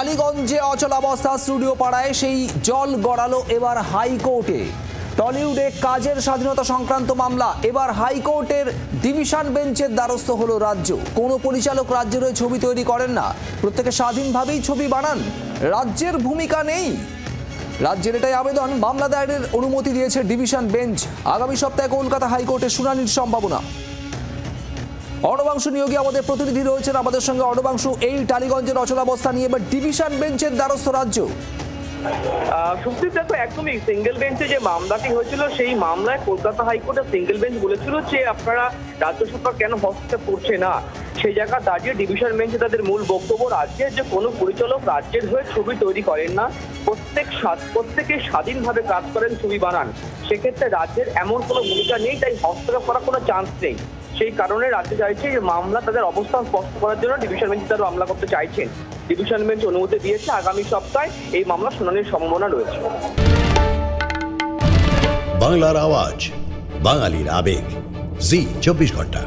টালিগঞ্জে অচলাবস্থা স্টুডিও পাড়ায় সেই জল গড়ালো এবার হাইকোর্টে। টলিউডে কাজের স্বাধীনতা সংক্রান্ত মামলা এবার হাইকোর্টের ডিভিশন বেঞ্চের দ্বারস্থ হলো রাজ্য। কোনো পরিচালক রাজ্যের হয়ে ছবি তৈরি করেন না, প্রত্যেকে স্বাধীনভাবেই ছবি বানান, রাজ্যের ভূমিকা নেই। রাজ্যের এটাই আবেদন, মামলা দায়েরের অনুমতি দিয়েছে ডিভিশন বেঞ্চ। আগামী সপ্তাহে কলকাতা হাইকোর্টে শুনানির সম্ভাবনা। অর্ণবাংশু নিয়োগী আমাদের প্রতিনিধি রয়েছেন আমাদের সঙ্গে। অর্ণবাংশু, এই টালিগঞ্জের অচলাবস্থা নিয়ে এবার ডিভিশন বেঞ্চের দ্বারস্থ রাজ্য। সুপ্রিম দেখো, একদমই সিঙ্গেল বেঞ্চে যে মামলাটি হয়েছিল সেই মামলায় কলকাতা হাইকোর্টের সিঙ্গেল বেঞ্চ বলেছিল যে আপনারা রাজ্য সরকার কেন হস্তক্ষেপ করছে না। সেই জায়গা দাঁড়িয়ে ডিভিশন বেঞ্চে তাদের মূল বক্তব্য, রাজ্যের যে কোনো পরিচালক রাজ্যের হয়ে ছবি তৈরি করেন না, প্রত্যেকে স্বাধীনভাবে কাজ করেন, ছবি বানান। সেক্ষেত্রে রাজ্যের এমন কোনো ভূমিকা নেই, তাই হস্তক্ষেপ করার কোনো চান্স নেই। সেই কারণে রাজ্য চাইছে যে মামলা তাদের অবস্থান স্পষ্ট করার জন্য ডিভিশন বেঞ্চে তারা মামলা করতে চাইছেন। ডিভিশন বেঞ্চ অনুমতি দিয়েছে, আগামী সপ্তাহে এই মামলা শুনানির সম্ভাবনা রয়েছে। বাংলার আওয়াজ, বাঙালির আবেগ, জি 24 ঘন্টা।